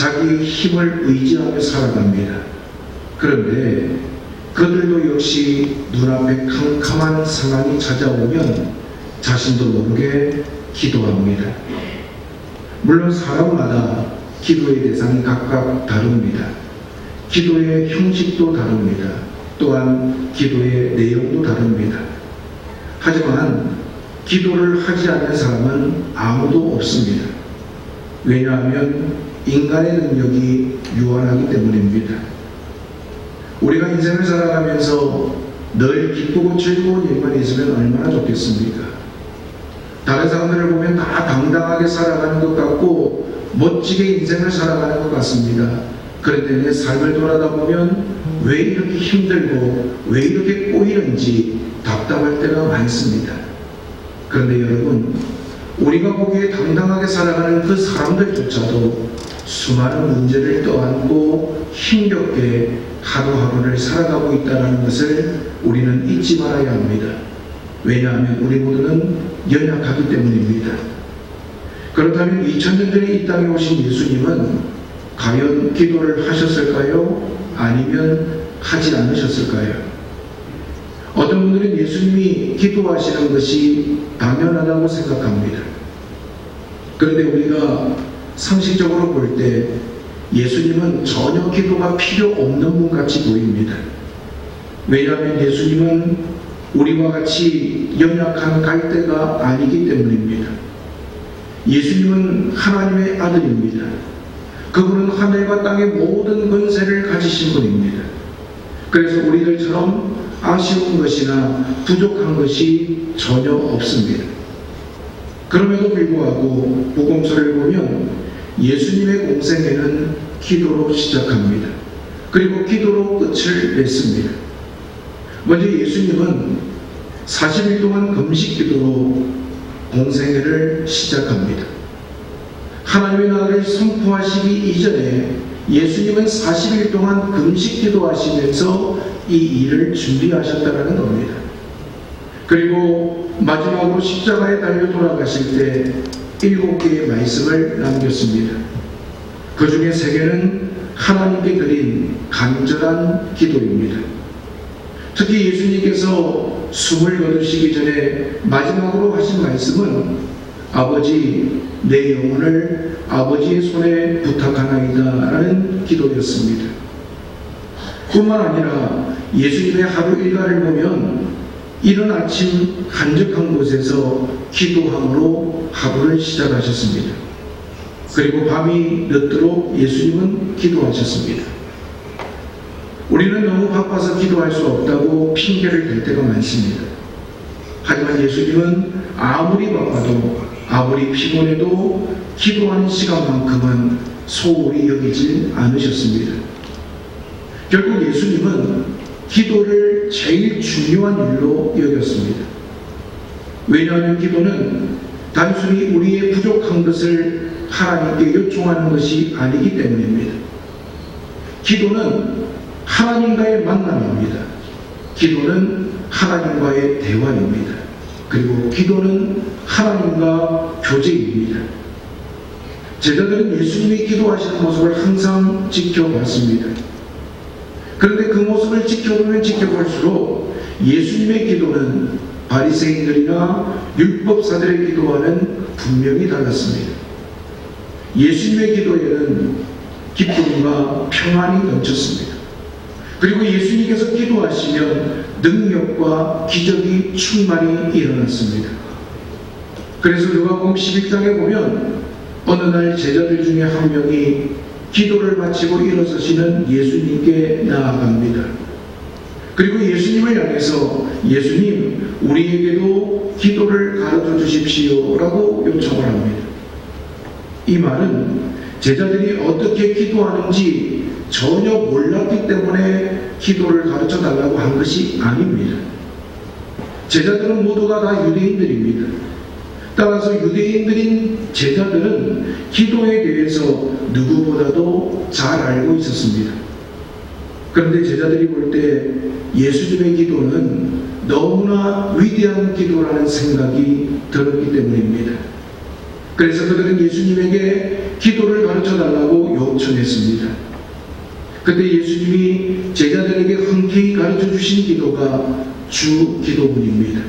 자기의 힘을 의지하며 살아갑니다. 그런데 그들도 역시 눈앞에 캄캄한 상황이 찾아오면 자신도 모르게 기도합니다. 물론 사람마다 기도의 대상이 각각 다릅니다. 기도의 형식도 다릅니다. 또한 기도의 내용도 다릅니다. 하지만 기도를 하지 않는 사람은 아무도 없습니다. 왜냐하면 인간의 능력이 유한하기 때문입니다. 우리가 인생을 살아가면서 늘 기쁘고 즐거운 일만 있으면 얼마나 좋겠습니까? 다른 사람들을 보면 다 당당하게 살아가는 것 같고 멋지게 인생을 살아가는 것 같습니다. 그런데 내 삶을 돌아다 보면 왜 이렇게 힘들고 왜 이렇게 꼬이는지 답답할 때가 많습니다. 그런데 여러분, 우리가 보기에 당당하게 살아가는 그 사람들조차도 수많은 문제를 떠안고 힘겹게 하루하루를 살아가고 있다는 것을 우리는 잊지 말아야 합니다. 왜냐하면 우리 모두는 연약하기 때문입니다. 그렇다면 2000년 전에 이 땅에 오신 예수님은 과연 기도를 하셨을까요? 아니면 하지 않으셨을까요? 어떤 분들은 예수님이 기도하시는 것이 당연하다고 생각합니다. 그런데 우리가 상식적으로 볼 때 예수님은 전혀 기도가 필요 없는 분 같이 보입니다. 왜냐하면 예수님은 우리와 같이 연약한 갈대가 아니기 때문입니다. 예수님은 하나님의 아들입니다. 그분은 하늘과 땅의 모든 권세를 가지신 분입니다. 그래서 우리들처럼 아쉬운 것이나 부족한 것이 전혀 없습니다. 그럼에도 불구하고 복음서를 보면 예수님의 공생애는 기도로 시작합니다. 그리고 기도로 끝을 맺습니다. 먼저 예수님은 40일 동안 금식 기도로 공생애를 시작합니다. 하나님의 나라를 선포하시기 이전에 예수님은 40일 동안 금식 기도하시면서 이 일을 준비하셨다는 겁니다. 그리고 마지막으로 십자가에 달려 돌아가실 때 7개의 말씀을 남겼습니다. 그 중에 3개는 하나님께 드린 간절한 기도입니다. 특히 예수님께서 숨을 거두시기 전에 마지막으로 하신 말씀은 아버지, 내 영혼을 아버지의 손에 부탁하나이다 라는 기도였습니다. 뿐만 아니라 예수님의 하루 일과를 보면 이른 아침 한적한 곳에서 기도함으로 하루를 시작하셨습니다. 그리고 밤이 늦도록 예수님은 기도하셨습니다. 우리는 너무 바빠서 기도할 수 없다고 핑계를 댈 때가 많습니다. 하지만 예수님은 아무리 바빠도 아무리 피곤해도 기도하는 시간만큼은 소홀히 여기지 않으셨습니다. 결국 예수님은 기도를 제일 중요한 일로 여겼습니다. 왜냐하면 기도는 단순히 우리의 부족한 것을 하나님께 요청하는 것이 아니기 때문입니다. 기도는 하나님과의 만남입니다. 기도는 하나님과의 대화입니다. 그리고 기도는 하나님과 교제입니다. 제자들은 예수님이 기도하시는 모습을 항상 지켜봤습니다. 그런데 그 모습을 지켜보면 지켜볼수록 예수님의 기도는 바리새인들이나 율법사들의 기도와는 분명히 달랐습니다. 예수님의 기도에는 기쁨과 평안이 넘쳤습니다. 그리고 예수님께서 기도하시면 능력과 기적이 충만히 일어났습니다. 그래서 누가복음 11장에 보면 어느 날 제자들 중에 한 명이 기도를 마치고 일어서시는 예수님께 나아갑니다. 그리고 예수님을 향해서 예수님, 우리에게도 기도를 가르쳐 주십시오 라고 요청을 합니다. 이 말은 제자들이 어떻게 기도하는지 전혀 몰랐기 때문에 기도를 가르쳐 달라고 한 것이 아닙니다. 제자들은 모두가 다 유대인들입니다. 따라서 유대인들인 제자들은 기도에 대해서 누구보다도 잘 알고 있었습니다. 그런데 제자들이 볼 때 예수님의 기도는 너무나 위대한 기도라는 생각이 들었기 때문입니다. 그래서 그들은 예수님에게 기도를 가르쳐 달라고 요청했습니다. 그때 예수님이 제자들에게 흔쾌히 가르쳐 주신 기도가 주 기도문입니다.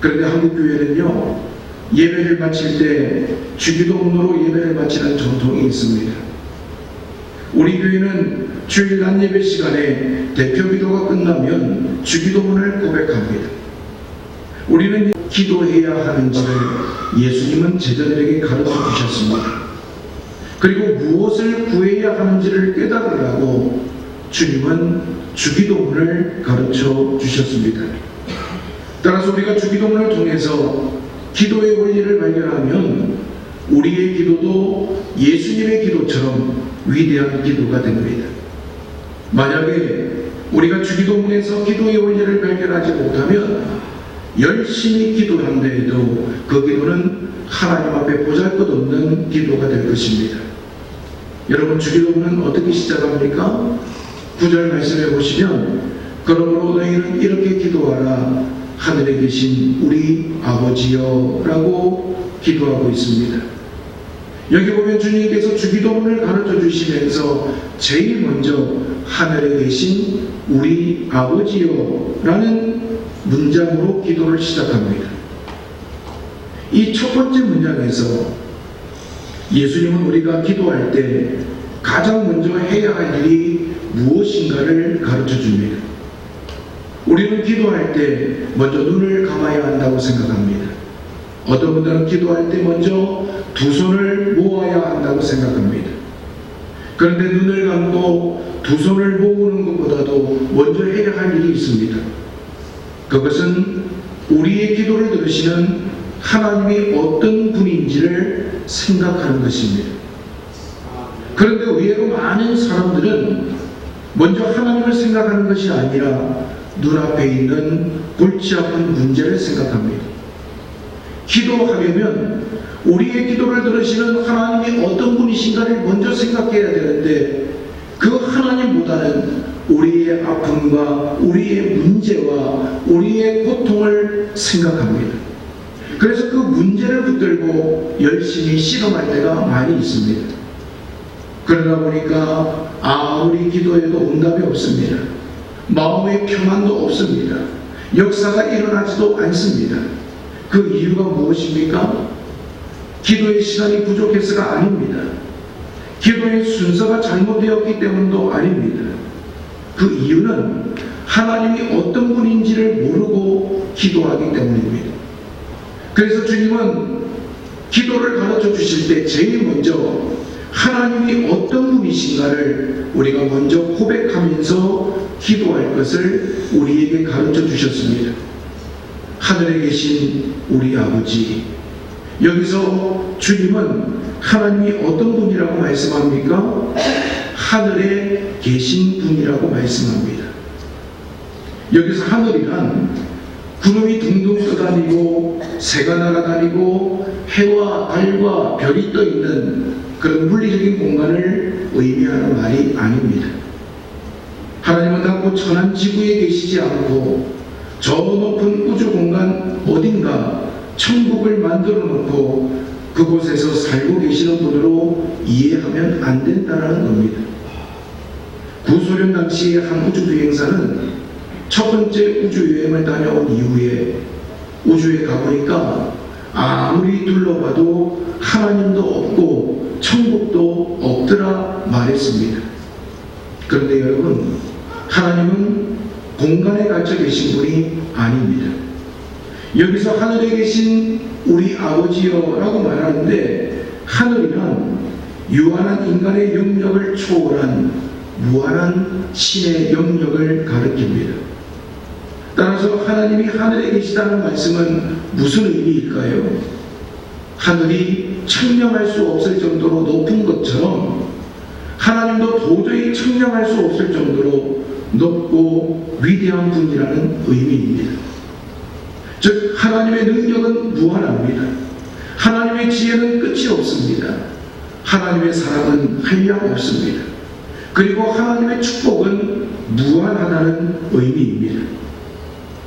그런데 한국교회는요, 예배를 마칠 때 주기도문으로 예배를 마치는 전통이 있습니다. 우리 교회는 주일 낮 예배 시간에 대표 기도가 끝나면 주기도문을 고백합니다. 우리는 기도해야 하는지를 예수님은 제자들에게 가르쳐 주셨습니다. 그리고 무엇을 구해야 하는지를 깨달으라고 주님은 주기도문을 가르쳐 주셨습니다. 따라서 우리가 주기도문을 통해서 기도의 원리를 발견하면 우리의 기도도 예수님의 기도처럼 위대한 기도가 됩니다. 만약에 우리가 주기도문에서 기도의 원리를 발견하지 못하면 열심히 기도한다 해도 그 기도는 하나님 앞에 보잘것없는 기도가 될 것입니다. 여러분, 주기도문은 어떻게 시작합니까? 9절 말씀해 보시면, 그러므로 너희는 이렇게 기도하라. 하늘에 계신 우리 아버지여 라고 기도하고 있습니다. 여기 보면 주님께서 주기도문을 가르쳐 주시면서 제일 먼저 하늘에 계신 우리 아버지여 라는 문장으로 기도를 시작합니다. 이 첫 번째 문장에서 예수님은 우리가 기도할 때 가장 먼저 해야 할 일이 무엇인가를 가르쳐 줍니다. 우리는 기도할 때 먼저 눈을 감아야 한다고 생각합니다. 어떤 분들은 기도할 때 먼저 두 손을 모아야 한다고 생각합니다. 그런데 눈을 감고 두 손을 모으는 것보다도 먼저 해야 할 일이 있습니다. 그것은 우리의 기도를 들으시는 하나님이 어떤 분인지를 생각하는 것입니다. 그런데 의외로 많은 사람들은 먼저 하나님을 생각하는 것이 아니라 눈앞에 있는 골치 아픈 문제를 생각합니다. 기도하려면 우리의 기도를 들으시는 하나님이 어떤 분이신가를 먼저 생각해야 되는데, 그 하나님보다는 우리의 아픔과 우리의 문제와 우리의 고통을 생각합니다. 그래서 그 문제를 붙들고 열심히 실험할 때가 많이 있습니다. 그러다 보니까 아무리 기도해도 응답이 없습니다. 마음의 평안도 없습니다. 역사가 일어나지도 않습니다. 그 이유가 무엇입니까? 기도의 시간이 부족해서가 아닙니다. 기도의 순서가 잘못되었기 때문도 아닙니다. 그 이유는 하나님이 어떤 분인지를 모르고 기도하기 때문입니다. 그래서 주님은 기도를 가르쳐 주실 때 제일 먼저 하나님이 어떤 분이신가를 우리가 먼저 고백하면서 기도할 것을 우리에게 가르쳐 주셨습니다. 하늘에 계신 우리 아버지. 여기서 주님은 하나님이 어떤 분이라고 말씀합니까? 하늘에 계신 분이라고 말씀합니다. 여기서 하늘이란 구름이 둥둥 떠다니고 새가 날아다니고 해와 달과 별이 떠있는 그런 물리적인 공간을 의미하는 말이 아닙니다. 하나님은 단고 천한 지구에 계시지 않고 저 높은 우주 공간 어딘가 천국을 만들어 놓고 그곳에서 살고 계시는 분으로 이해하면 안 된다는 겁니다. 구소련 당시의 한 우주 비행사는 첫 번째 우주 여행을 다녀온 이후에 우주에 가보니까 아무리 둘러봐도 하나님도 없고 천국도 없더라 말했습니다. 그런데 여러분, 하나님은 공간에 갇혀 계신 분이 아닙니다. 여기서 하늘에 계신 우리 아버지여 라고 말하는데, 하늘이란 유한한 인간의 영역을 초월한 무한한 신의 영역을 가리킵니다. 따라서 하나님이 하늘에 계시다는 말씀은 무슨 의미일까요? 하늘이 측량할 수 없을 정도로 높은 것처럼 하나님도 도저히 측량할 수 없을 정도로 높고 위대한 분이라는 의미입니다. 즉, 하나님의 능력은 무한합니다. 하나님의 지혜는 끝이 없습니다. 하나님의 사랑은 한량 없습니다. 그리고 하나님의 축복은 무한하다는 의미입니다.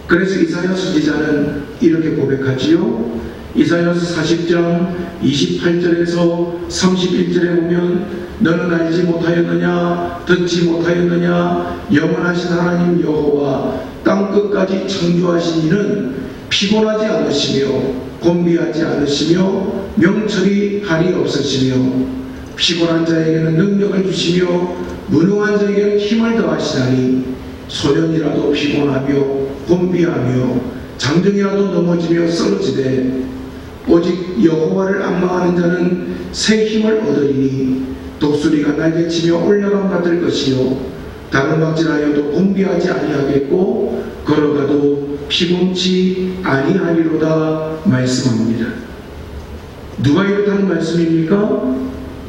그래서 이사야 선지자는 이렇게 고백하지요. 이사야서 40장 28절에서 31절에 보면 너는 알지 못하였느냐 듣지 못하였느냐 영원하신 하나님 여호와 땅끝까지 창조하신 이는 피곤하지 않으시며 곤비하지 않으시며 명철이 발이 없으시며 피곤한 자에게는 능력을 주시며 무능한 자에게는 힘을 더하시나니 소년이라도 피곤하며 곤비하며 장정이라도 넘어지며 쓰러지되 오직 여호와를 앙망하는 자는 새 힘을 얻으리니 독수리가 날개치며 올라감 같을 것이요 다른 박질하여도 곤비하지 아니하겠고 걸어가도 피곤치 아니하리로다 말씀합니다. 누가 이렇다는 말씀입니까?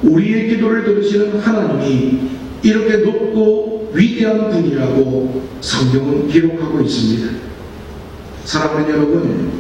우리의 기도를 들으시는 하나님이 이렇게 높고 위대한 분이라고 성경은 기록하고 있습니다. 사랑하는 여러분,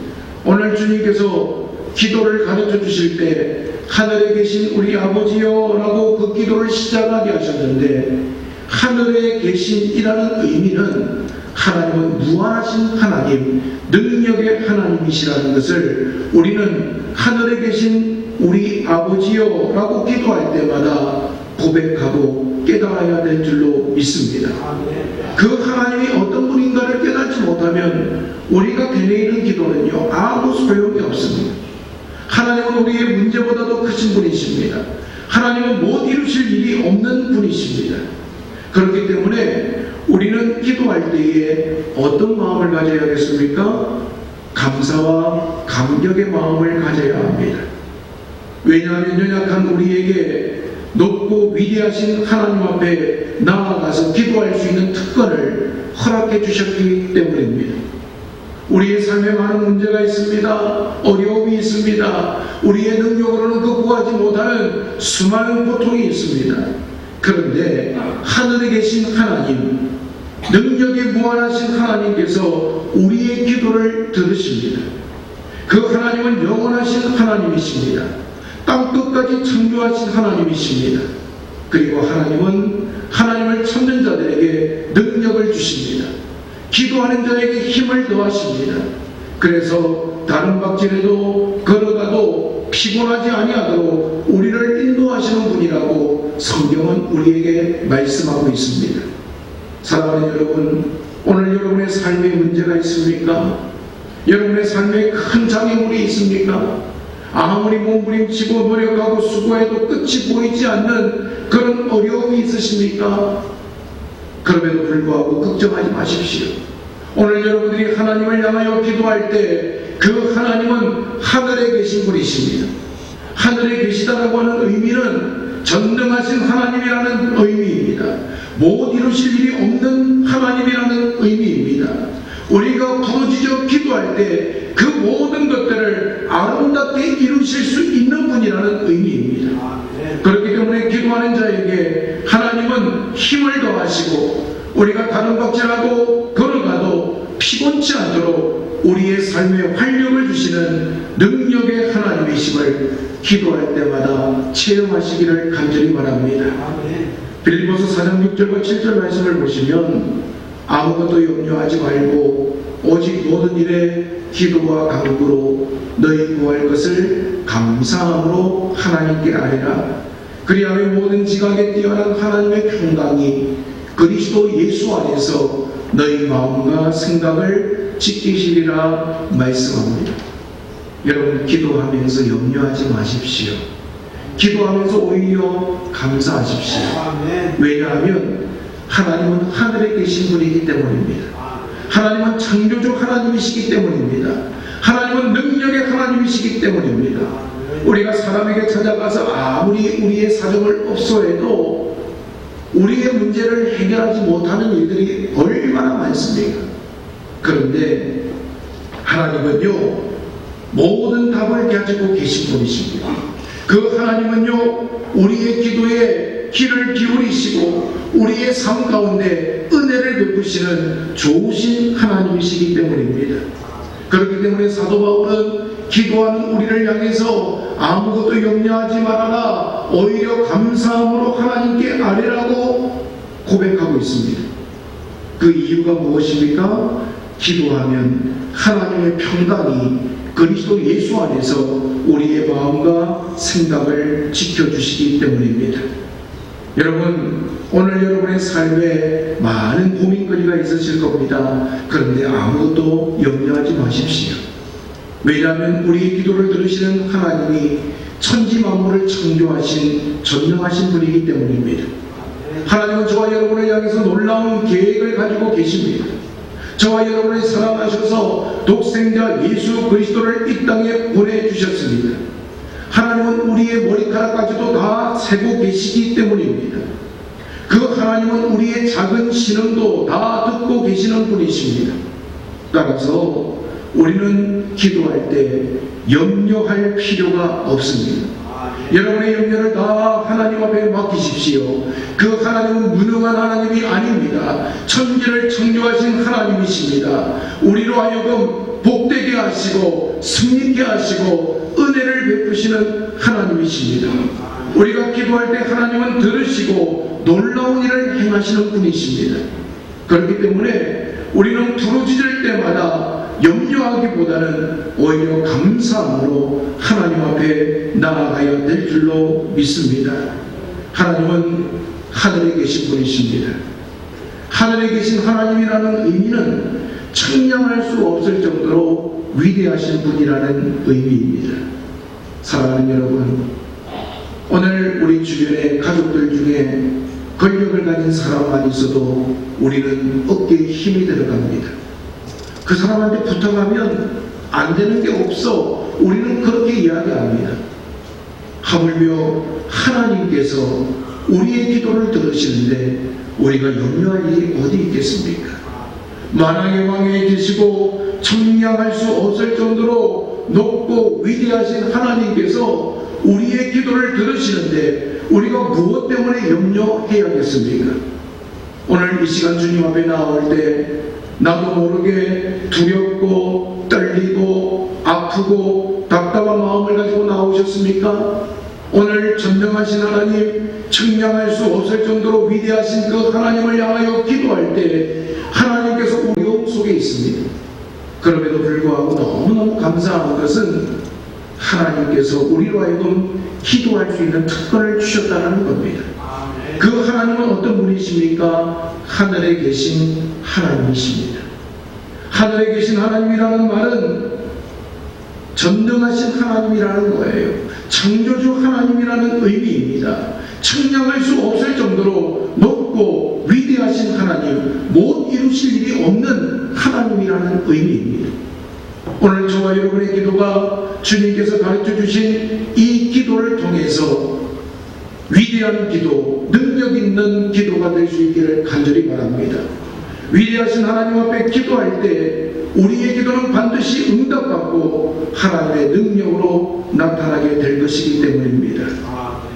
오늘 주님께서 기도를 가르쳐 주실 때 하늘에 계신 우리 아버지여 라고 그 기도를 시작하게 하셨는데 하늘에 계신이라는 의미는 하나님은 무한하신 하나님, 능력의 하나님이시라는 것을 우리는 하늘에 계신 우리 아버지여 라고 기도할 때마다 고백하고 깨달아야 될 줄로 믿습니다. 그 하나님이 어떤 분인가를 깨닫지 못하면 우리가 되뇌이는 기도는요 아무 소용이 없습니다. 하나님은 우리의 문제보다도 크신 분이십니다. 하나님은 못 이루실 일이 없는 분이십니다. 그렇기 때문에 우리는 기도할 때에 어떤 마음을 가져야겠습니까? 감사와 감격의 마음을 가져야 합니다. 왜냐하면 연약한 우리에게 높고 위대하신 하나님 앞에 나아가서 기도할 수 있는 특권을 허락해 주셨기 때문입니다. 우리의 삶에 많은 문제가 있습니다. 어려움이 있습니다. 우리의 능력으로는 극복하지 못하는 수많은 고통이 있습니다. 그런데 하늘에 계신 하나님, 능력이 무한하신 하나님께서 우리의 기도를 들으십니다. 그 하나님은 영원하신 하나님이십니다. 땅끝까지 창조하신 하나님이십니다. 그리고 하나님은 하나님을 찾는 자들에게 능력을 주십니다. 기도하는 자에게 힘을 더하십니다. 그래서 다른 박질에도 걸어가도 피곤하지 아니하도록 우리를 인도하시는 분이라고 성경은 우리에게 말씀하고 있습니다. 사랑하는 여러분, 오늘 여러분의 삶에 문제가 있습니까? 여러분의 삶에 큰 장애물이 있습니까? 아무리 몸부림치고 노력하고 수고해도 끝이 보이지 않는 그런 어려움이 있으십니까? 그럼에도 불구하고 걱정하지 마십시오. 오늘 여러분들이 하나님을 향하여 기도할 때 그 하나님은 하늘에 계신 분이십니다. 하늘에 계시다라고 하는 의미는 전능하신 하나님이라는 의미입니다. 못 이루실 일이 없는 하나님이라는 의미입니다. 우리가 부르짖어 기도할 때 그 모든 것들을 아름답게 이루실 수 있는 분이라는 의미입니다. 그렇기 때문에 기도하는 자에게 하나님은 힘을 더하시고 우리가 다른 박질하고 걸어가도 피곤치 않도록 우리의 삶에 활력을 주시는 능력의 하나님이심을 기도할 때마다 체험하시기를 간절히 바랍니다. 빌립보서 4장 6절과 7절 말씀을 보시면 아무것도 염려하지 말고 오직 모든 일에 기도와 간구로 너희 구할 것을 감사함으로 하나님께 아뢰라. 그리하여 모든 지각에 뛰어난 하나님의 평강이 그리스도 예수 안에서 너희 마음과 생각을 지키시리라 말씀합니다. 여러분, 기도하면서 염려하지 마십시오. 기도하면서 오히려 감사하십시오. 왜냐하면 하나님은 하늘에 계신 분이기 때문입니다. 하나님은 창조주 하나님이시기 때문입니다. 하나님은 능력의 하나님이시기 때문입니다. 우리가 사람에게 찾아가서 아무리 우리의 사정을 없소해도 우리의 문제를 해결하지 못하는 일들이 얼마나 많습니까? 그런데 하나님은요 모든 답을 가지고 계신 분이십니다. 그 하나님은요 우리의 기도에 귀를 기울이시고 우리의 삶 가운데 은혜를 베푸시는 좋으신 하나님이시기 때문입니다. 그렇기 때문에 사도 바울은 기도하는 우리를 향해서 아무것도 염려하지 말아라, 오히려 감사함으로 하나님께 아뢰라고 고백하고 있습니다. 그 이유가 무엇입니까? 기도하면 하나님의 평강이 그리스도 예수 안에서 우리의 마음과 생각을 지켜주시기 때문입니다. 여러분, 오늘 여러분의 삶에 많은 고민거리가 있으실 겁니다. 그런데 아무것도 염려하지 마십시오. 왜냐하면 우리의 기도를 들으시는 하나님이 천지 만물을 창조하신 전능하신 분이기 때문입니다. 하나님은 저와 여러분을 향해서 놀라운 계획을 가지고 계십니다. 저와 여러분을 사랑하셔서 독생자 예수 그리스도를 이 땅에 보내주셨습니다. 하나님은 우리의 머리카락까지도 다 세고 계시기 때문입니다. 그 하나님은 우리의 작은 신음도 다 듣고 계시는 분이십니다. 따라서 우리는 기도할 때 염려할 필요가 없습니다. 여러분의 염려를 다 하나님 앞에 맡기십시오. 그 하나님은 무능한 하나님이 아닙니다. 천지를 창조하신 하나님이십니다. 우리로 하여금 복되게 하시고 승리케 하시고 은혜를 베푸시는 하나님이십니다. 우리가 기도할 때 하나님은 들으시고 놀라운 일을 행하시는 분이십니다. 그렇기 때문에 우리는 부르짖을 때마다 염려하기보다는 오히려 감사함으로 하나님 앞에 나아가야 될 줄로 믿습니다. 하나님은 하늘에 계신 분이십니다. 하늘에 계신 하나님이라는 의미는 측량할 수 없을 정도로 위대하신 분이라는 의미입니다. 사랑하는 여러분, 오늘 우리 주변의 가족들 중에 권력을 가진 사람만 있어도 우리는 어깨에 힘이 들어갑니다. 그 사람한테 부탁하면 안 되는 게 없어. 우리는 그렇게 이야기합니다. 하물며 하나님께서 우리의 기도를 들으시는데 우리가 염려할 일이 어디 있겠습니까? 만왕의 왕에 계시고 청량할 수 없을 정도로 높고 위대하신 하나님께서 우리의 기도를 들으시는데 우리가 무엇 때문에 염려해야겠습니까? 오늘 이 시간 주님 앞에 나올 때 나도 모르게 두렵고 떨리고 아프고 답답한 마음을 가지고 나오셨습니까? 오늘 전능하신 하나님, 측량할 수 없을 정도로 위대하신 그 하나님을 향하여 기도할 때 하나님께서 어려움 속에 있습니다. 그럼에도 불구하고 너무너무 감사한 것은 하나님께서 우리로 하여금 기도할 수 있는 특권을 주셨다는 겁니다. 그 하나님은 어떤 분이십니까? 하늘에 계신 하나님이십니다. 하늘에 계신 하나님이라는 말은 전능하신 하나님이라는 거예요. 창조주 하나님이라는 의미입니다. 측량할 수 없을 정도로 높고 위대하신 하나님, 못 이루실 일이 없는 하나님이라는 의미입니다. 오늘 저와 여러분의 기도가 주님께서 가르쳐 주신 이 기도를 통해서 위대한 기도, 능력 있는 기도가 될 수 있기를 간절히 바랍니다. 위대하신 하나님 앞에 기도할 때 우리의 기도는 반드시 응답받고 하나님의 능력으로 나타나게 될 것이기 때문입니다.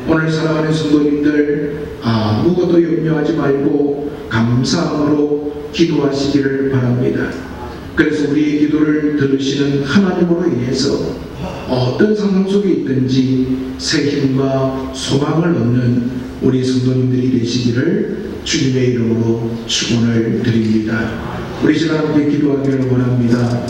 오늘 사랑하는 성도님들, 아무것도 염려하지 말고 감사함으로 기도하시기를 바랍니다. 그래서 우리의 기도를 들으시는 하나님으로 인해서 어떤 상황 속에 있든지 새 힘과 소망을 얻는 우리 성도님들이 되시기를 주님의 이름으로 축원을 드립니다. 우리 시간 함께 기도하기를 원합니다.